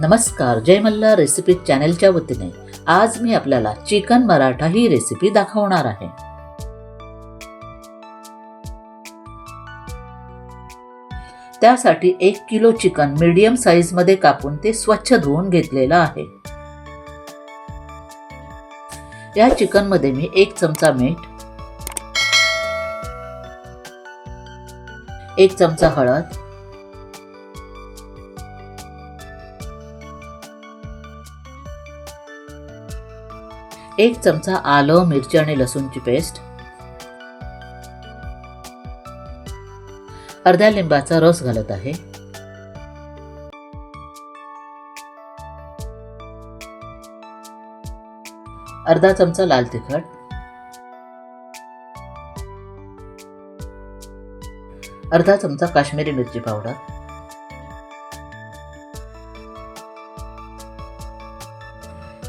नमस्कार, जय मल्हार रेसिपी चॅनलच्या वतीने आज मी आपल्याला चिकन मराठा ही रेसिपी दाखवणार आहे। त्यासाठी 1 किलो चिकन मीडियम साइज मध्ये कापून ते स्वच्छ धुवून घेतलेलं आहे। या चिकन मध्ये मी 1 चमचा मीठ, 1 चमचा हळद, 1 चमचा आलं, मिरची आणि लसूणची पेस्ट, अर्ध्या लिंबाचा रस घालत आहे, अर्धा चमचा लाल तिखट, अर्धा चमचा काश्मीरी मिरची पावडर,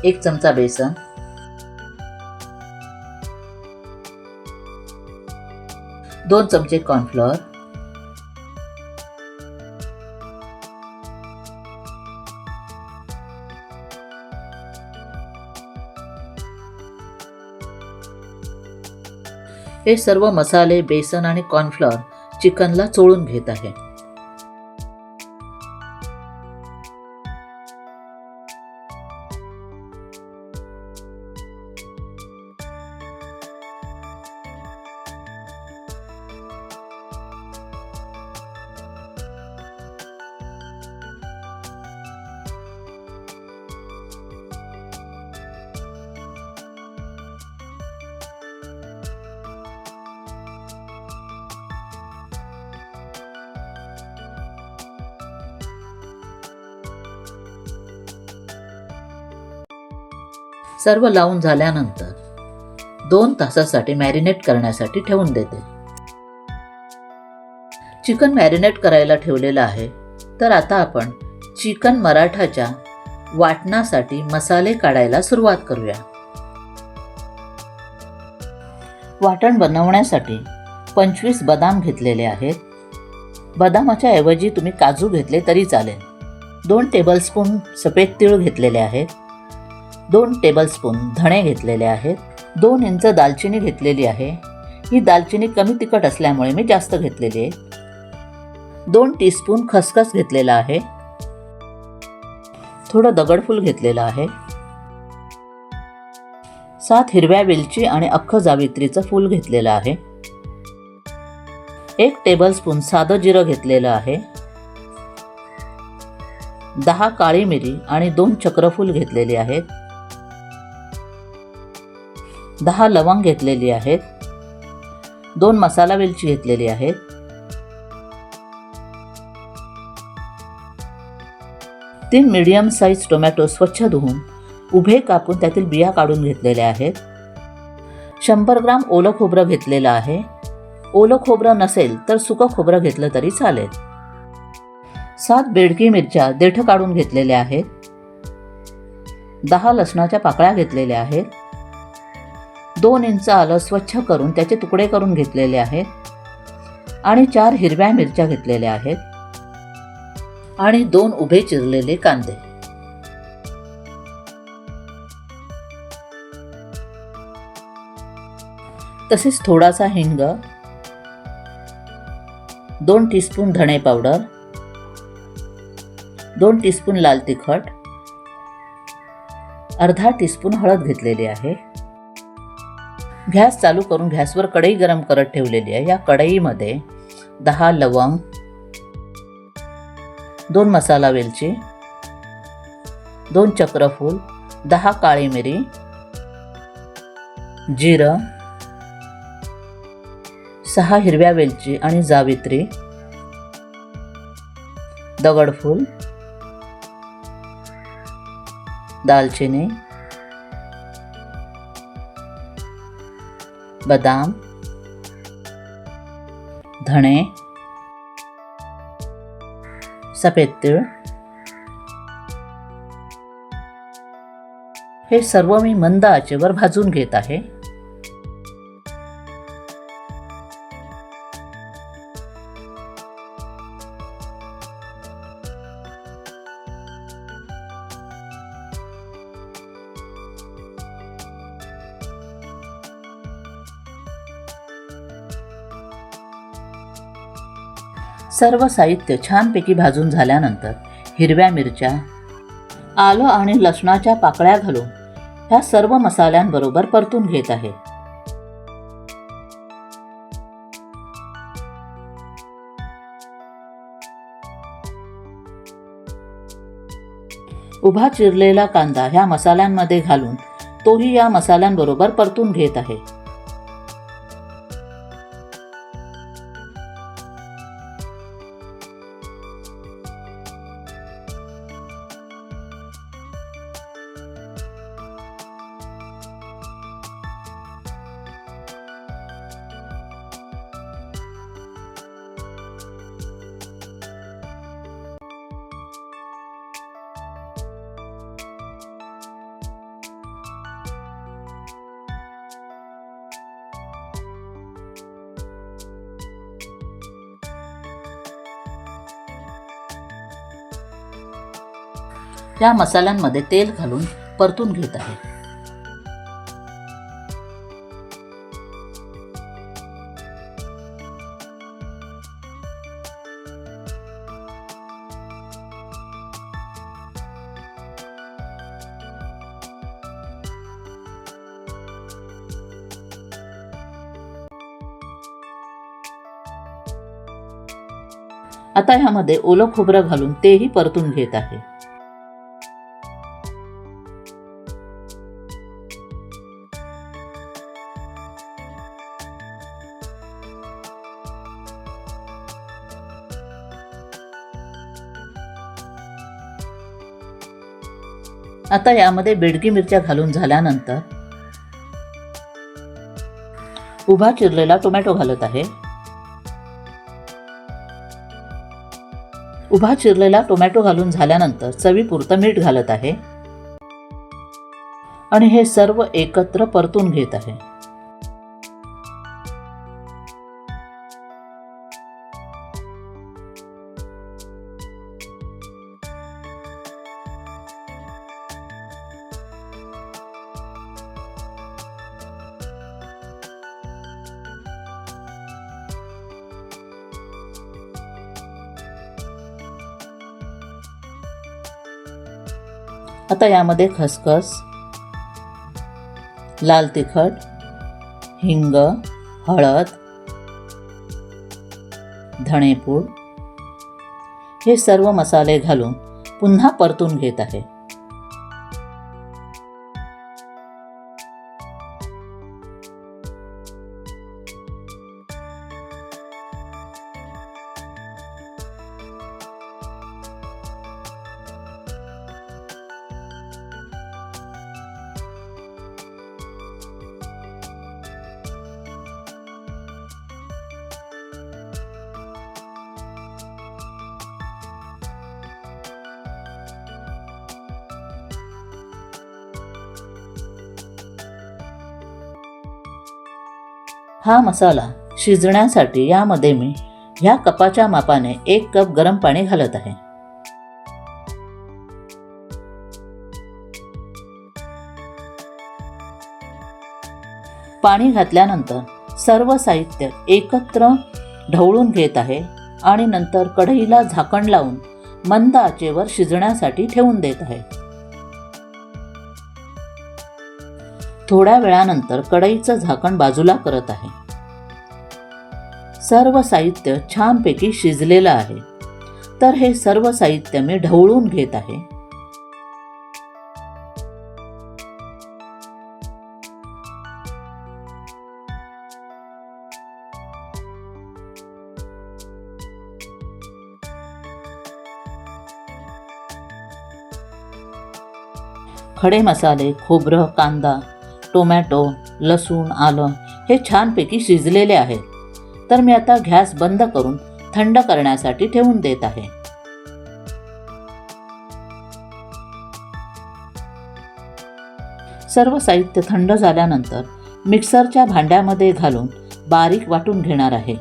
एक चमचा बेसन, 2 चमचे कॉर्नफ्लोअर, हे सर्व मसाले, बेसन आणि कॉर्नफ्लोअर चिकनला चोळून घेत आहे। सर्व लावून झाल्यानंतर 2 तासासाठी मॅरिनेट करण्यासाठी ठेवून देते। चिकन मॅरिनेट करायला ठेवलेलं आहे, तर आता आपण चिकन मराठाच्या वाटणासाठी मसाले काढायला सुरुवात करूया। वाटण बनवण्यासाठी 25 बदाम घेतलेले आहेत। बदामाच्या ऐवजी तुम्ही काजू घेतले तरी चालेल। 2 टेबलस्पून सफेद तीळ घेतलेले आहेत, 2 टेबलस्पून धणे घेतलेले आहेत, 2 इंच दालचिनी घेतलेली आहे। ही दालचिनी कमी तिखट असल्यामुळे मी जास्त घेतलेली आहे। 2 टीस्पून खसखस घेतलेला आहे, थोडं दगडफूल घेतलेलं आहे, 7 हिरव्या वेलची आणि अख्खं जावित्रीचं फूल घेतलेलं आहे, 1 टेबलस्पून साधं जिरं घेतलेलं आहे, 10 काळी मिरी आणि 2 चक्रफूल घेतलेली आहेत, 10 लवंग घेतलेली आहेत, 2 मसाला वेलची घेतलेली आहेत, 3 मीडियम साइज टोमॅटो स्वच्छ धुवून उभे कापून त्यातील बिया काढून घेतलेल्या आहेत, 100 ग्राम ओलं खोबरं घेतलेलं आहे। ओलं खोबरं नसेल तर सुकं खोबरं घेतलं तरी चालेल। 7 बेडकी मिरच्या देठ काढून घेतलेल्या आहेत, 10 लसणाच्या पाकळ्या घेतलेल्या आहेत, 2 इंच आलं स्वच्छ करून त्याचे तुकडे करून घेतलेले आहेत आणि 4 हिरव्या मिरच्या घेतलेल्या आहेत आणि 2 उभे चिरलेले कांदे। तसेच थोडासा हिंग, 2 टीस्पून धणे पावडर, 2 टीस्पून लाल तिखट, अर्धा टीस्पून हळद घेतलेली आहे। गॅस चालू करून गॅसवर कढई गरम करत ठेवलेली आहे। या कढईमध्ये 10 लवंग, 2 मसाला वेलची, 2 चक्रफूल, 10 काळी मिरी, जिरं, 6 हिरव्या वेलची आणि जावित्री, दगडफूल, दालचिनी, बदाम, धणे, सफेद तीळ हे सर्व मी मंद आचेवर भाजून घेत आहे। सर्व साहित्य छानपैकी भाजून झाल्यानंतर हिरव्या मिरच्या, आलं आणि लसणाच्या पाकळ्या घालून ह्या सर्व मसाल्यांबरोबर परतून घेत आहे. उभा चिरलेला कांदा ह्या मसाल्यांमध्ये घालून तोही या मसाल्यांबरोबर परतून घेत आहे. या मसाल्यांमध्ये तेल घालून परतून घेत आहे. आता ह्यामध्ये ओलं खोबरं घालून तेही परतून घेत आहे. आता यामध्ये बेडगी मिरच्या घालून झाल्यानंतर उभा चिरलेला टोमॅटो घालत आहे. उभा चिरलेला टोमॅटो घालून झाल्यानंतर चवीपुरतं मीठ घालत आहे आणि हे सर्व एकत्र परतून घेत आहे. आता यामध्ये खसखस, लाल तिखट, हिंग, हळद, धणेपूड हे सर्व मसाले घालून पुन्हा परतून घेत आहे. हा मसाला शिजण्यासाठी यामध्ये मी ह्या कपाच्या मापाने 1 कप गरम पाणी घालत आहे. पाणी घातल्यानंतर सर्व साहित्य एकत्र ढवळून घेत आहे आणि नंतर कढईला झाकण लावून मंद आचेवर शिजण्यासाठी ठेवून देत आहे. थोड्या वेळानंतर कढईचं झाकण बाजूला करत आहे. सर्व साहित्य छानपैकी शिजलेलं आहे. तर हे सर्व साहित्य मी ढवळून घेत आहे. खडे मसाले, खोबरं, कांदा, टोमॅटो, लसूण, आलं हे छानपैकी शिजलेले आहेत. तर मी आता गॅस बंद करून थंड करण्यासाठी ठेवून देत आहे. सर्व साहित्य थंड झाल्यानंतर मिक्सरच्या भांड्यामध्ये घालून बारीक वाटून घेणार आहे.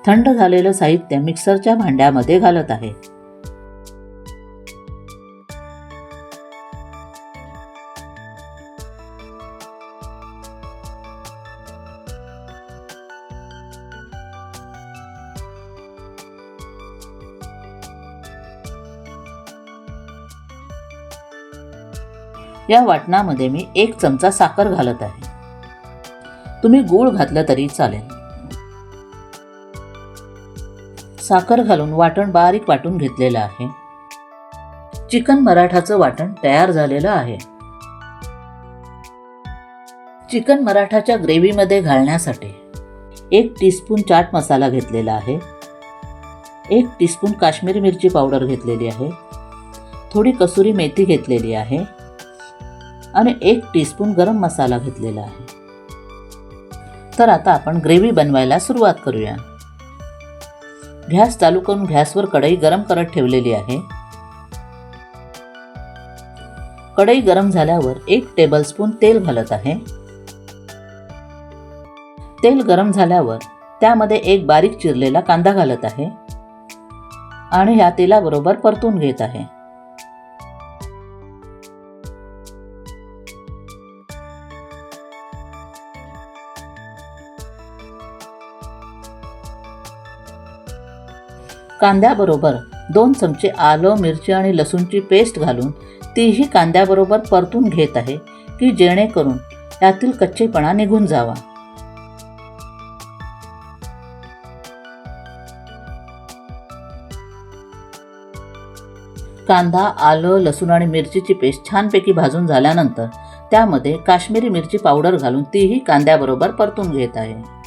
थंड झालेलं साहित्य मिक्सरच्या भांड्यामध्ये घालत आहे. या वाटणामध्ये मी 1 चमचा साखर घालत आहे. तुम्ही गूळ घातलं तरी चालेल. साखर घालून वाटण बारीक वाटून घेतलेलं आहे. चिकन मराठाचं वाटण तयार झालेलं आहे. चिकन मराठाच्या ग्रेव्हीमध्ये घालण्यासाठी 1 टीस्पून चाट मसाला घेतलेला आहे. 1 टीस्पून काश्मीरी मिरची पावडर घेतलेली आहे. थोडी कसुरी मेथी घेतलेली आहे आणि 1 टीस्पून गरम मसाला घेतलेला आहे. तर आता आपण ग्रेव्ही बनवायला सुरुवात करूया. गॅस चालू करून गॅसवर कढई गरम करत ठेवलेली आहे. कढई गरम झाल्यावर 1 टेबलस्पून तेल घालत आहे. तेल गरम झाल्यावर त्यामध्ये 1 बारीक चिरलेला कांदा घालत आहे आणि ह्या तेलाबरोबर परतून घेत आहे. कांद्याबरोबर 2 चमचे आलं, मिरची आणि लसूणची पेस्ट घालून तीही कांद्याबरोबर परतून घेत आहे की जेणेकरून त्यातील कच्चेपणा निघून जावा. कांदा, आलं, लसूण आणि मिरचीची पेस्ट छानपैकी भाजून झाल्यानंतर त्यामध्ये काश्मीरी मिरची पावडर घालून तीही कांद्याबरोबर परतून घेत आहे.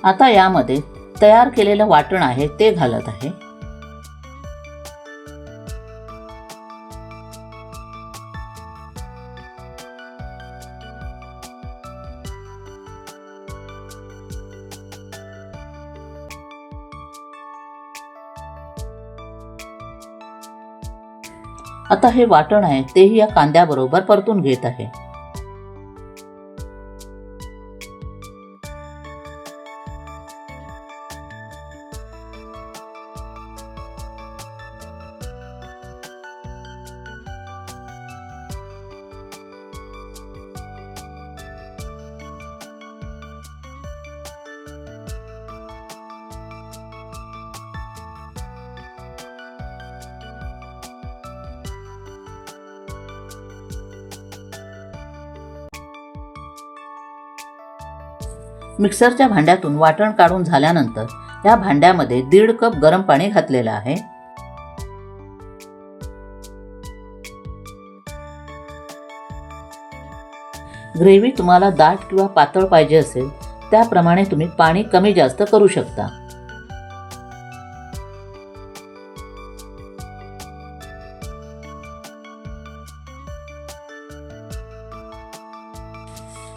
आता यामध्ये तयार केलेलं वाटण आहे ते घालत आहे. आता हे वाटण आहे तेही या कांद्याबरोबर परतून घेत आहे. मिक्सरच्या भांड्यातून वाटण काढून झाल्यानंतर या भांड्यामध्ये 1.5 कप गरम पाणी घातलेलं आहे. ग्रेव्ही तुम्हाला दाट किंवा पातळ पाहिजे असेल त्याप्रमाणे तुम्ही पाणी कमी जास्त करू शकता.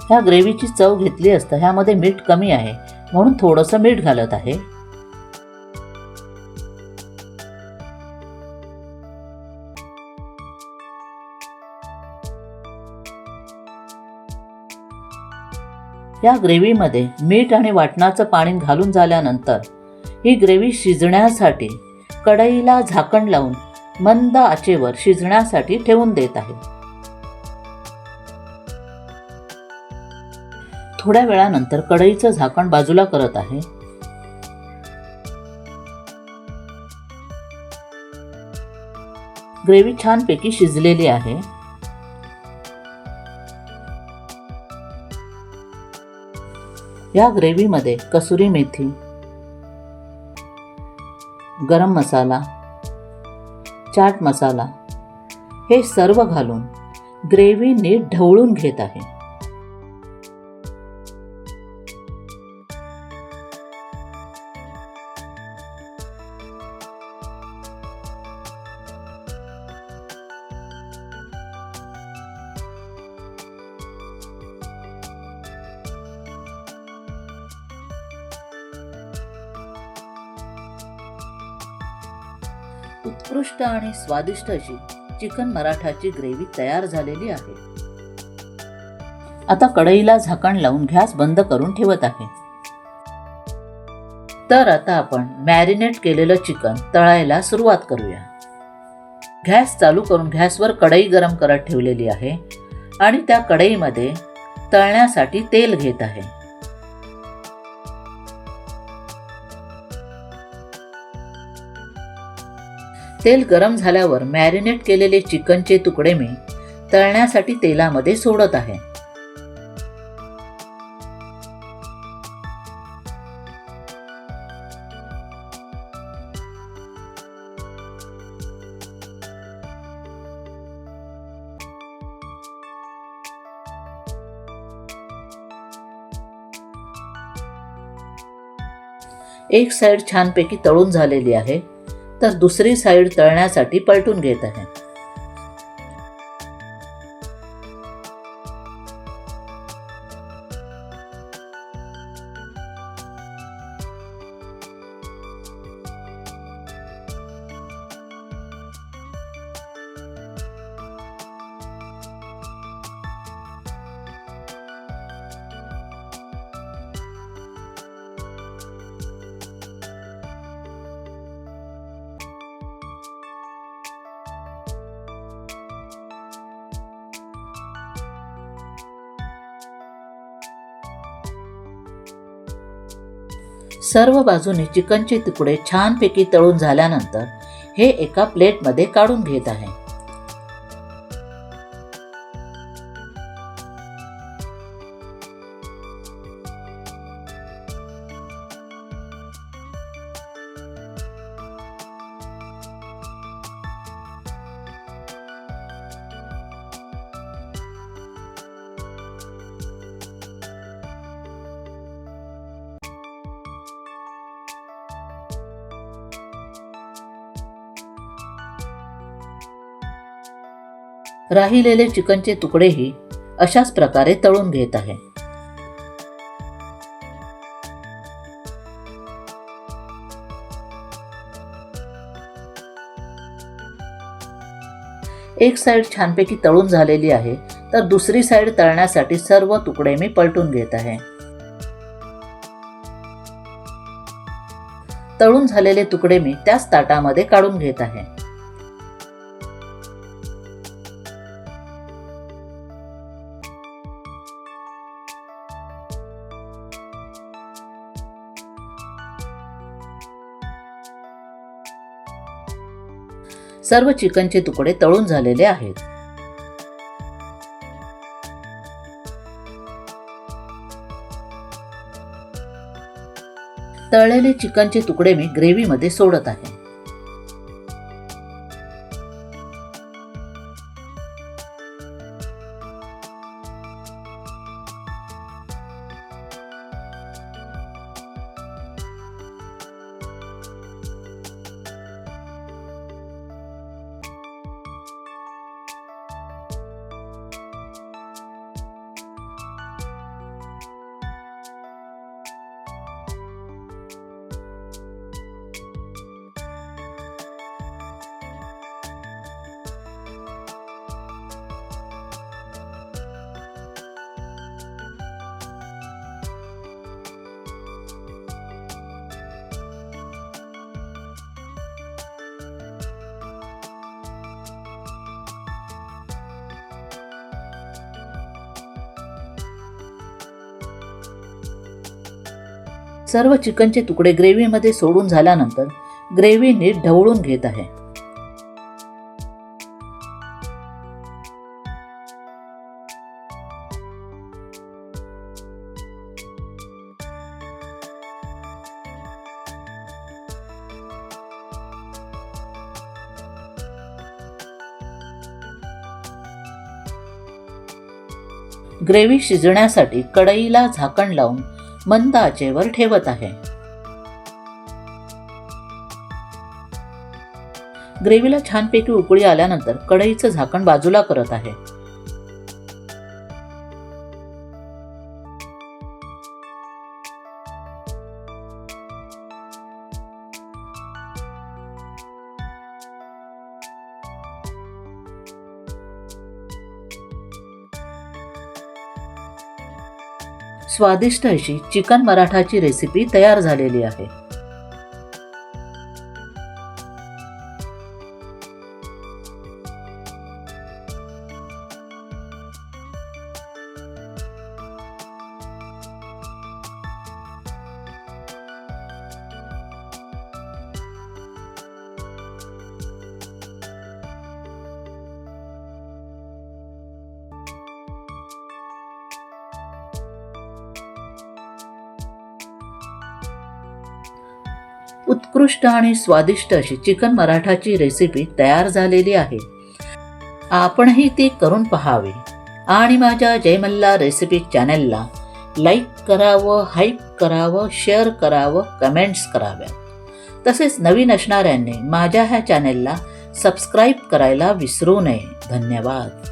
ह्या ग्रेव्हीची चव घेतली असता ह्यामध्ये मीठ कमी आहे म्हणून थोडंसं मीठ घालत आहे. या ग्रेव्हीमध्ये मीठ आणि वाटणाचं पाणी घालून झाल्यानंतर ही ग्रेव्ही शिजण्यासाठी कढईला झाकण लावून मंद आचेवर शिजण्यासाठी ठेवून देत आहे. थोड्या वेळानंतर कढईचं झाकण बाजूला करत आहे. ग्रेव्ही छानपैकी शिजलेली आहे. या ग्रेव्हीमध्ये कसुरी मेथी, गरम मसाला, चाट मसाला हे सर्व घालून ग्रेव्ही नीट ढवळून घेत आहे. उत्कृष्ट आणि स्वादिष्ट अशी चिकन मराठाची ग्रेव्ही तयार झालेली आहे. आता कढईला झाकण लावून गॅस बंद करून ठेवत आहे. तर आता आपण मॅरिनेट केलेलं चिकन तळायला सुरुवात करूया. गॅस चालू करून गॅसवर कढई गरम करत ठेवलेली आहे आणि त्या कढईमध्ये तळण्यासाठी तेल घेत आहे. तेल गरम झाल्यावर मॅरिनेट केलेले चिकनचे तुकडे मी तळण्यासाठी तेलामध्ये सोडत आहे. एक साइड छानपैकी तळून झालेली आहे, तर दुसरी साइड तळण्यासाठी पलटून घेत आहे. सर्व बाजूने चिकनचे तुकडे छानपैकी तळून झाल्यानंतर हे एका प्लेटमध्ये काढून घेत आहे. राहिलेले चिकनचे तुकडेही अशाच प्रकारे तळून घेत आहे. एक साइड छानपैकी तळून झालेली आहे, तर दुसरी साइड तळण्यासाठी सर्व तुकडे मी पलटून घेत आहे. तळून झालेले तुकडे मी त्याच ताटामध्ये काढून घेत आहे. सर्व चिकनचे तुकडे तळून झालेले आहेत. तळलेले चिकनचे तुकडे मी ग्रेव्हीमध्ये सोडत आहे. सर्व चिकनचे तुकडे ग्रेव्हीमध्ये सोडून झाल्यानंतर ग्रेव्ही नीट ढवळून घेत आहे. ग्रेव्ही शिजण्यासाठी कढईला झाकण लावून मंद आचेवर ठेवत आहे. ग्रेव्हीला छानपैकी उकळी आल्यानंतर कढईचं झाकण बाजूला करत आहे. स्वादिष्ट अशी चिकन मराठाची रेसिपी तयार झालेली आहे. उत्कृष्ट आणि स्वादिष्ट अशी चिकन मराठाची रेसिपी तयार झालेली आहे. आपणही ती करून पहावी आणि माझ्या जय मल्हार रेसिपी चॅनलला लाईक करावं, हाईप करावं, शेअर करावं, कमेंट्स कराव्या. तसेच नवीन असणाऱ्यांनी माझ्या ह्या चॅनलला सबस्क्राईब करायला विसरू नये. धन्यवाद.